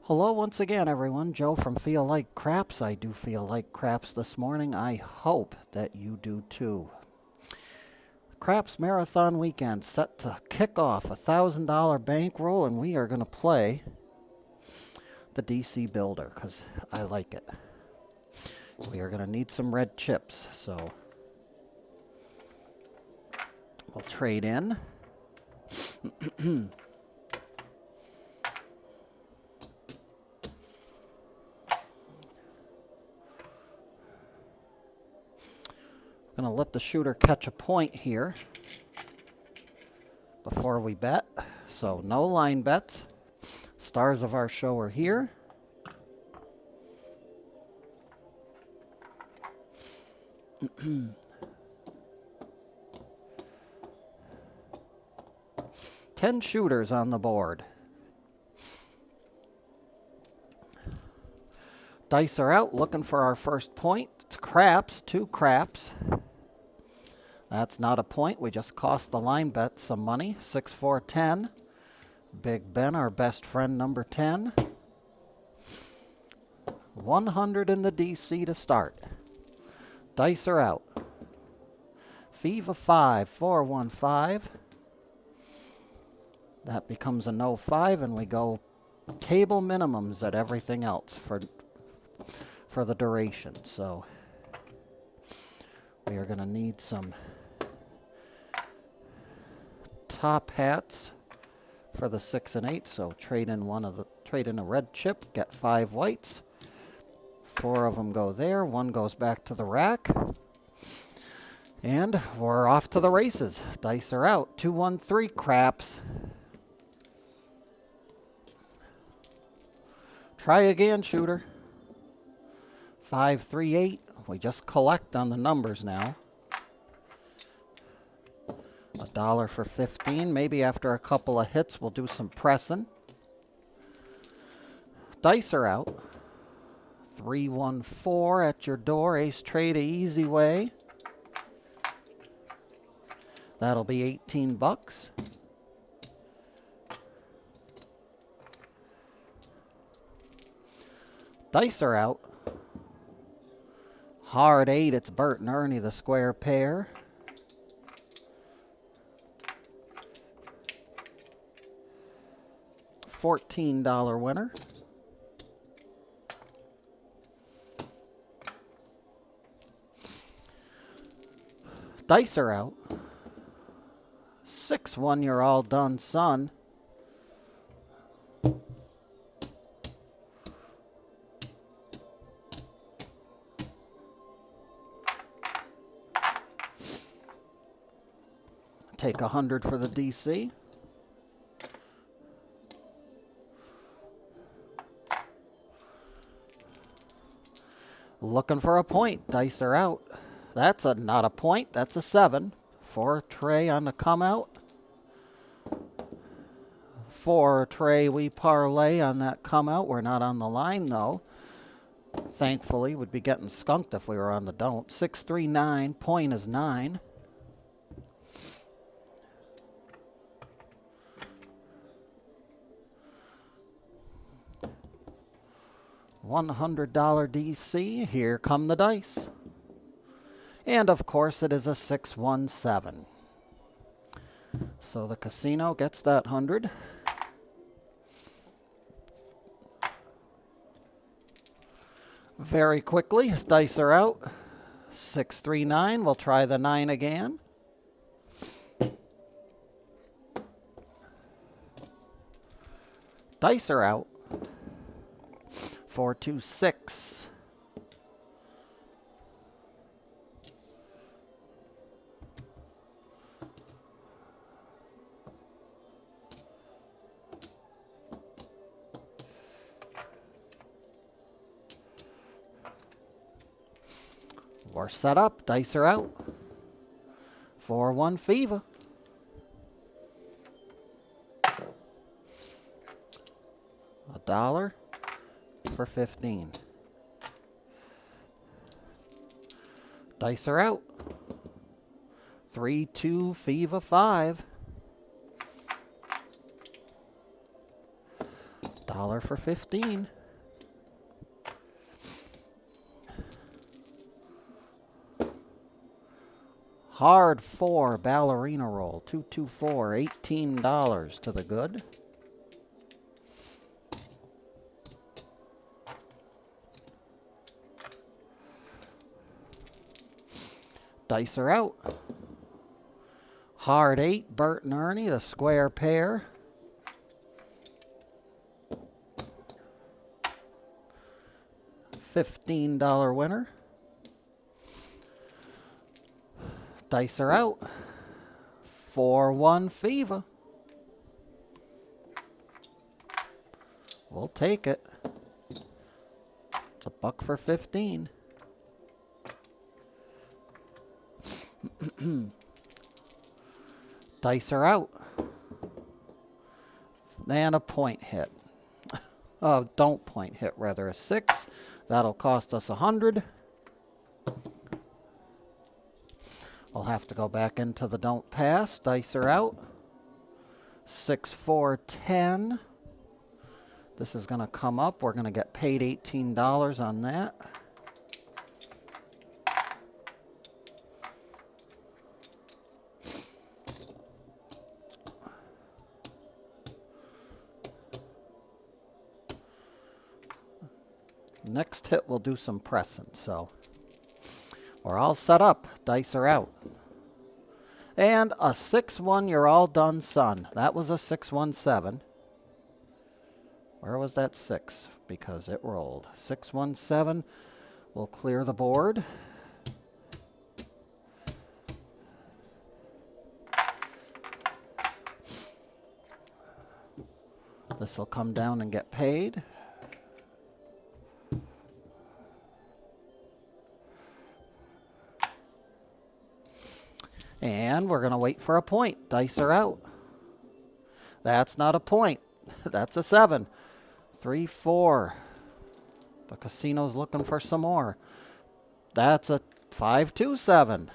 Hello once again, everyone. Joe from Feel Like Craps. I do feel like craps this morning. I hope that you do too. Craps Marathon Weekend set to kick off a $1,000 bankroll, and we are going to play the DC Builder because I like it. We are going to need some red chips, so we'll trade in. Going to let the shooter catch a point here before we bet. So no line bets. Stars of our show are here. Ten shooters on the board. Dice are out, looking for our first point. It's craps, 2 craps. That's not a point. We just cost the line bet some money. 6, 4, 10. Big Ben, our best friend, number 10. 100 in the DC to start. Dice are out. Fever 5, 4, 1, 5. That becomes a no 5, and we go table minimums at everything else for the duration. So we are going to need some top hats for the 6 and 8. So trade in a red chip, get 5 whites. 4 of them go there. 1 goes back to the rack. And we're off to the races. Dice are out. 2, 1, 3 craps. Try again, shooter. 5, 3, 8. We just collect on the numbers now. $1 for 15. Maybe after a couple of hits, we'll do some pressing. Dice are out. 3, 1, 4 at your door. Ace trade, a easy way. That'll be 18 bucks. Dice are out. Hard 8, it's Bert and Ernie, the square pair. $14 winner. Dice are out. 6, 1, you're all done, son. Take 100 for the DC. Looking for a point. Dice are out. That's not a point. That's a 7. For Trey on the come out. 4 Trey we parlay on that come out. We're not on the line though. Thankfully, we'd be getting skunked if we were on the don't. 6, 3, 9. Point is 9. $100 DC. Here come the dice. And of course it is a 617. So the casino gets that 100. Very quickly, dice are out. 6, 3, 9. We'll try the 9 again. Dice are out. 4, 2, 6. We're set up. Dice are out. 4, 1 fever. $1 for 15. Dice are out. 3, 2 fever 5. $1 for 15. Hard 4 ballerina roll, 224, $18 to the good. Dice are out. Hard 8, Bert and Ernie, the square pair. $15 winner. Dice are out. 4-1 Fever. We'll take it. It's $1 for 15. Dice are out. And a point hit. Oh, don't point hit, rather. A 6. That'll cost us 100. We'll have to go back into the don't pass. Dice are out. 6, 4, 10. This is going to come up. We're going to get paid $18 on that. Next hit, we'll do some pressing, so we're all set up. Dice are out. And a 6-1, you're all done, son. That was a 6-1-7. Where was that 6? Because it rolled. 6-1-7. We'll clear the board. This will come down and get paid. And we're going to wait for a point. Dice are out. That's not a point. That's a 7. 3, 4. The casino's looking for some more. That's a 5-2-7.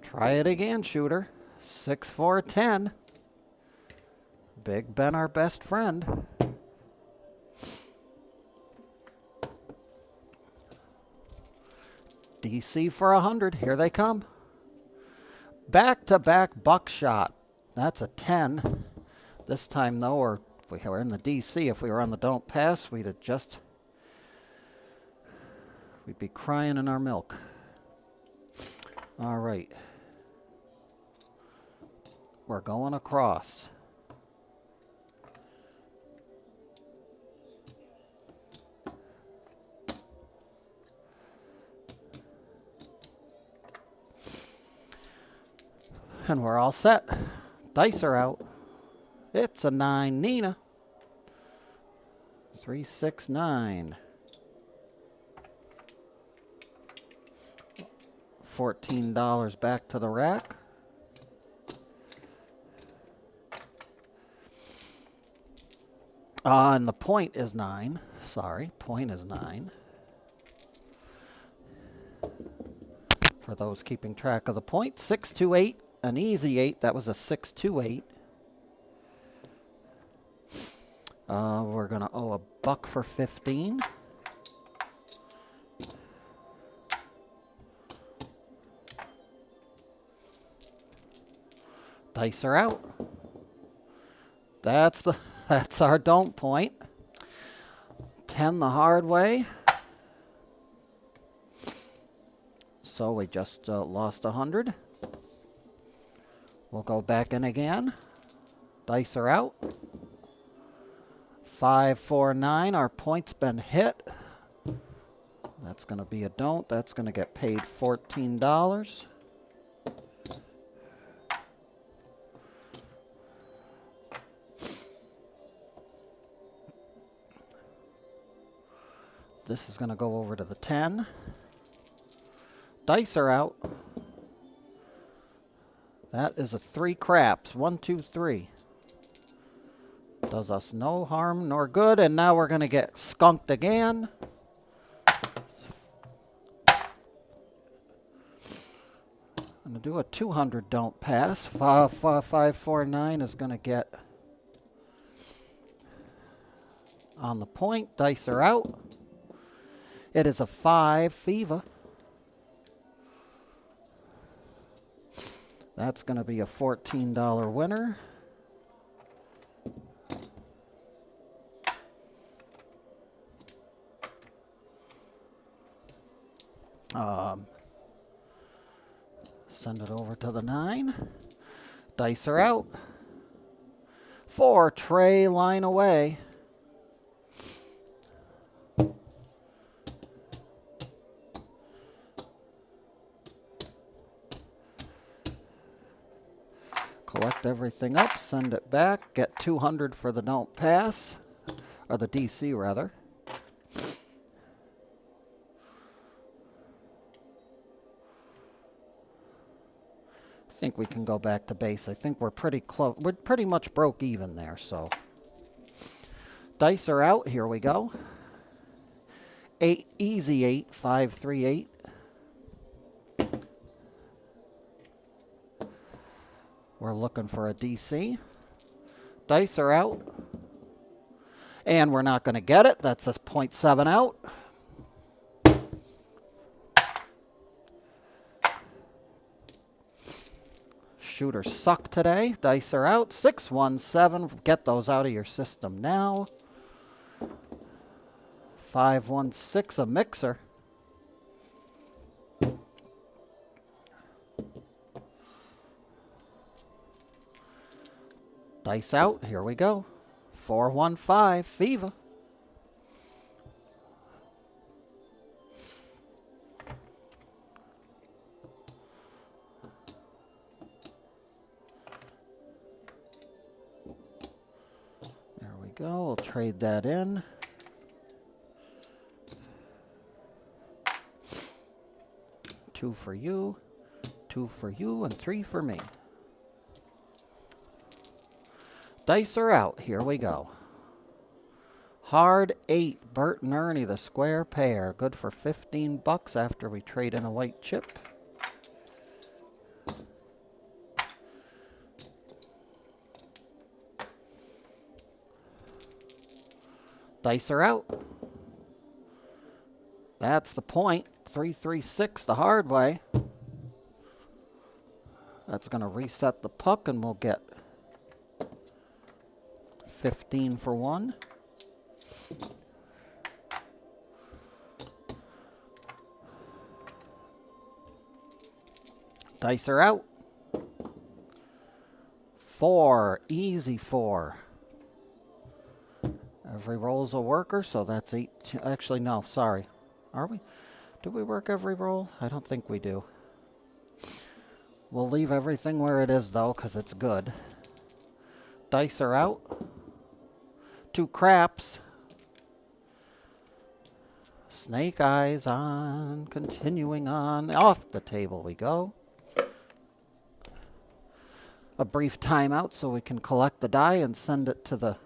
Try it again, shooter. 6, 4, 10. Big Ben, our best friend. DC for 100. Here they come. Back-to-back buckshot. That's a 10. This time, though, if we were in the DC, if we were on the don't pass, we'd be crying in our milk. All right. We're going across. And we're all set. Dice are out. It's a 9 Nina. 3, 6, 9. $14 back to the rack. And the point is 9. Sorry, point is 9. For those keeping track of the point, 6, 2, 8. An easy 8. That was a 6, 2, 8. We're going to owe $1 for 15. Dice are out. That's our don't point. 10 the hard way. So we just lost 100. We'll go back in again. Dice are out. 5, 4, 9. Our point's been hit. That's going to be a don't. That's going to get paid $14. This is going to go over to the 10. Dice are out. That is a 3 craps. 1, 2, 3. Does us no harm nor good. And now we're going to get skunked again. I'm going to do a 200 don't pass. 5, 4, 9 is going to get On the point, dice are out. It is a 5 fever. That's going to be a $14 winner. Send it over to the 9. Dice are out. 4, tray line away. Collect everything up, send it back, get 200 for the don't pass, or the DC rather. I think we can go back to base. I think we're pretty close. We're pretty much broke even there, so. Dice are out, here we go. 8, easy 8, 5, 3, 8. We're looking for a DC. Dice are out. And we're not going to get it. That's a 0.7 out. Shooters suck today. Dice are out. 6, 1, 7. Get those out of your system now. 5, 1, 6. A mixer. Dice out. Here we go. 4, 1, 5. Fever. There we go. We'll trade that in. Two for you, 2 for you, and 3 for me. Dice are out. Here we go. Hard 8. Bert and Ernie, the square pair. Good for $15 after we trade in a white chip. Dice are out. That's the point. 3, 3, 6 the hard way. That's going to reset the puck, and we'll get 15 for 1. Dice are out. 4, easy 4. Every roll's a worker, so that's 8. Actually, no, sorry. Are we? Do we work every roll? I don't think we do. We'll leave everything where it is, though, because it's good. Dice are out. 2 craps. Snake eyes on. Continuing on. Off the table we go. A brief timeout so we can collect the die and send it to the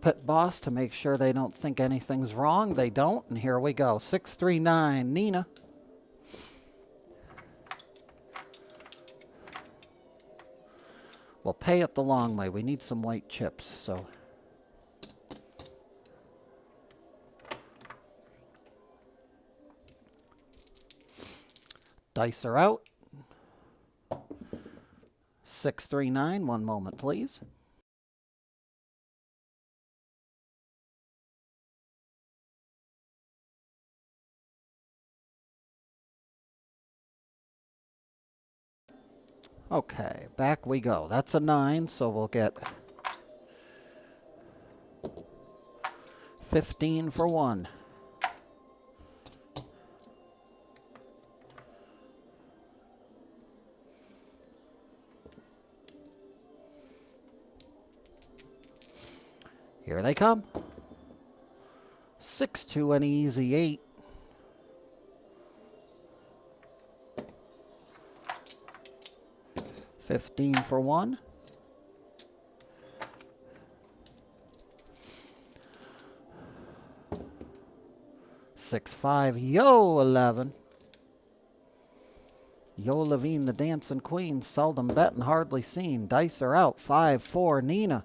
pit boss to make sure they don't think anything's wrong. They don't, and here we go. 6, 3, 9, Nina. We'll pay it the long way. We need some white chips, so. Dice are out. 6, 3, 9. One moment, please. Okay, back we go. That's a 9, so we'll get 15 for 1. Here they come. 6, 2, an easy 8. $15 for 1. 6, 5. Yo, 11. Yo, Levine, the dancing queen. Seldom bet and hardly seen. Dice are out. 5, 4. Nina.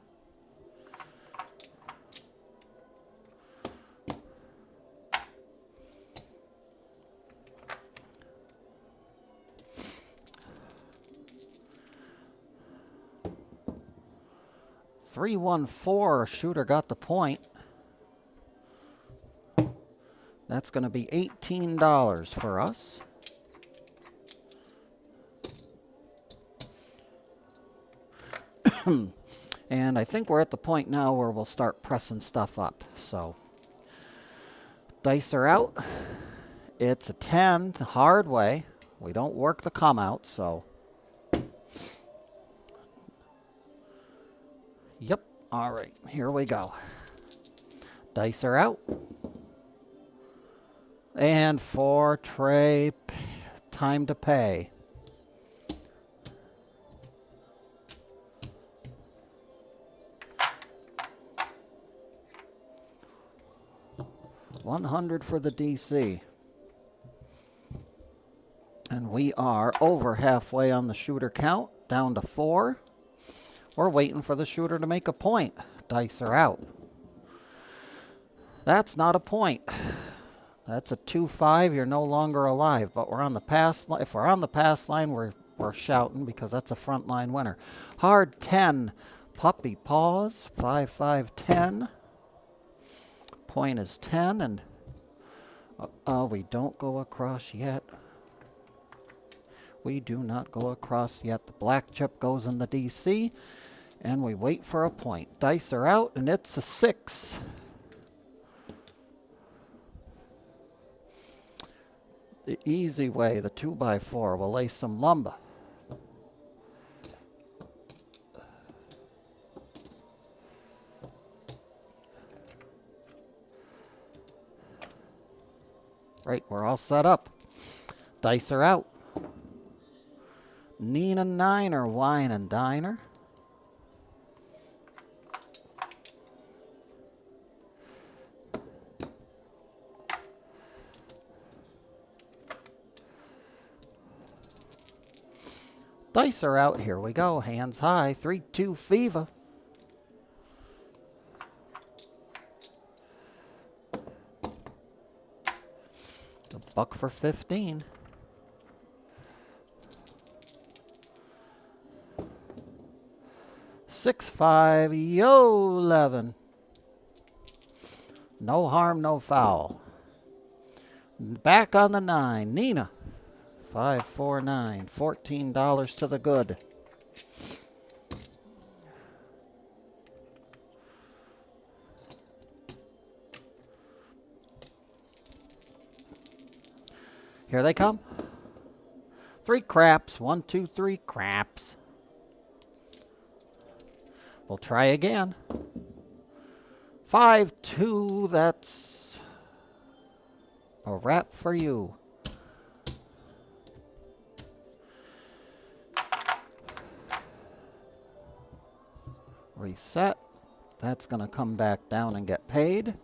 314, shooter got the point. That's going to be $18 for us. And I think we're at the point now where we'll start pressing stuff up. So, dice are out. It's a 10 the hard way. We don't work the come out, so. Yep. All right, here we go. Dice are out. And for tray, time to pay. $100 for the DC. And we are over halfway on the shooter count, down to 4. We're waiting for the shooter to make a point. Dice are out. That's not a point. That's a 2-5. You're no longer alive. But we're on the pass. If we're on the pass line, we're shouting because that's a front line winner. Hard 10. Puppy paws. 5-5-10. Point is 10, and we don't go across yet. We do not go across yet. The black chip goes in the DC, and we wait for a point. Dice are out, and it's a 6. The easy way, the 2x4, will lay some lumber. Right, we're all set up. Dice are out. Nina Niner, Wine and Diner. Dice are out. Here we go. Hands high. 3-2 fever. $1 for 15. $6-5, yo 11. No harm, no foul. Back on the 9. Nina. 5-4-9. $14 to the good. Here they come. 3 craps. 1, 2, 3 craps. We'll try again. 5-2. That's a wrap for you. Reset. That's going to come back down and get paid.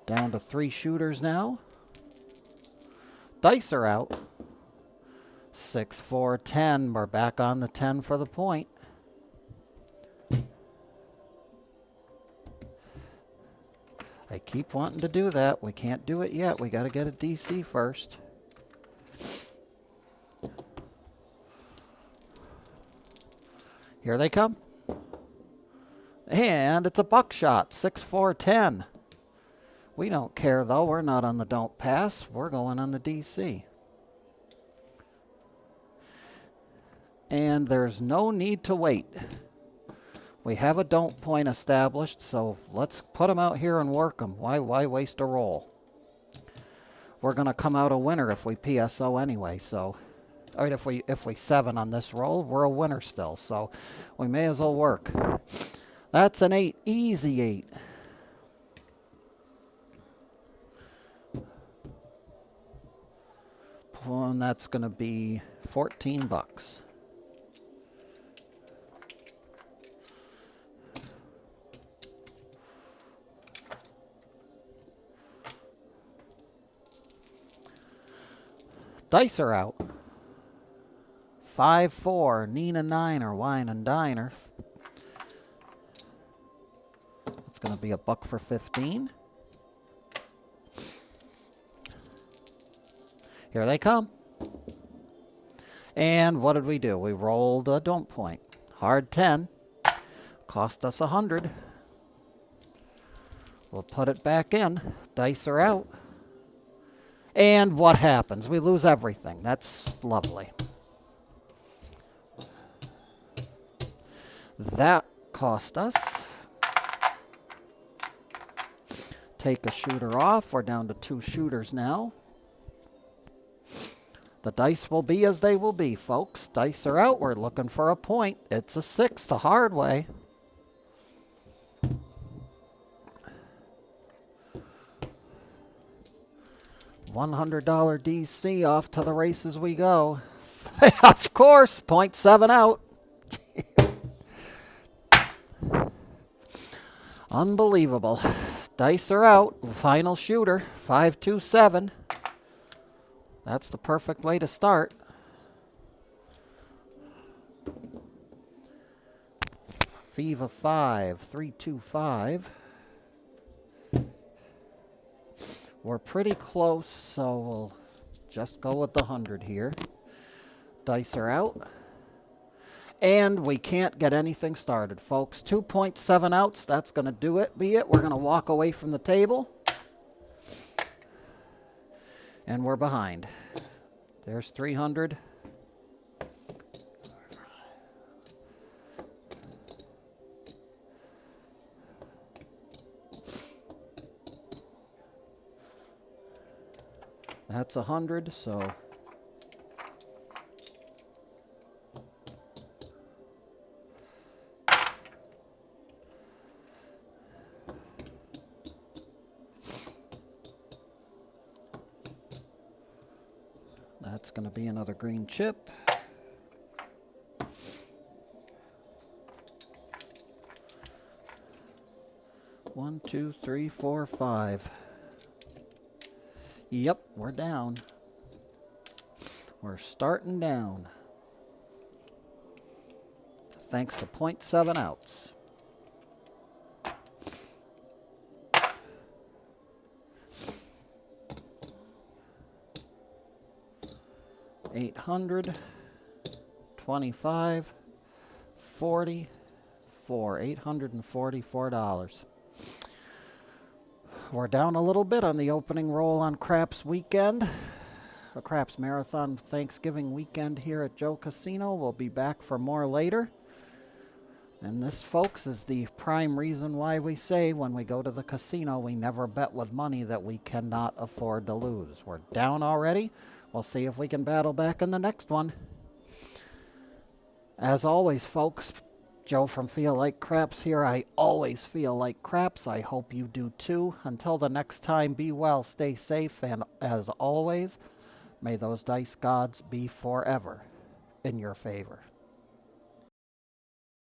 Down to 3 shooters now. Dice are out. 6-4-10. We're back on the 10 for the point. I keep wanting to do that. We can't do it yet. We got to get a DC first. Here they come. And it's a buckshot. 6-4-10. We don't care, though. We're not on the don't pass. We're going on the DC. And there's no need to wait. We have a don't point established, so let's put them out here and work them. Why waste a roll? We're going to come out a winner if we PSO anyway, so... All right, if we 7 on this roll, we're a winner still, so we may as well work. That's an 8. Easy 8. And that's going to be $14. Dice are out. 5-4, Nina Niner, Wine and Diner. It's going to be $1 for 15. Here they come. And what did we do? We rolled a don't point. Hard 10. Cost us 100. We'll put it back in. Dice are out. And what happens? We lose everything. That's lovely. That cost us. Take a shooter off. We're down to 2 shooters now. The dice will be as they will be, folks. Dice are out. We're looking for a point. It's a 6 the hard way. $100 DC, off to the races we go. Of course, 0.7 out. Unbelievable. Dice are out. Final shooter, 527. That's the perfect way to start. Viva 5, 325. We're pretty close, so we'll just go with the 100 here. Dice are out. And we can't get anything started, folks. 2.7 outs, that's going to do it. We're going to walk away from the table. And we're behind. There's 300. That's 100, so that's going to be another green chip. One, two, three, four, 5. Yep, we're down. We're starting down. Thanks to 0.7 outs. $800, 25, 44, $844. We're down a little bit on the opening roll on Craps Weekend. A Craps Marathon Thanksgiving weekend here at Joe Casino. We'll be back for more later. And this, folks, is the prime reason why we say when we go to the casino, we never bet with money that we cannot afford to lose. We're down already. We'll see if we can battle back in the next one. As always, folks, Joe from Feel Like Craps here. I always feel like craps. I hope you do too. Until the next time, be well, stay safe, and as always, may those dice gods be forever in your favor.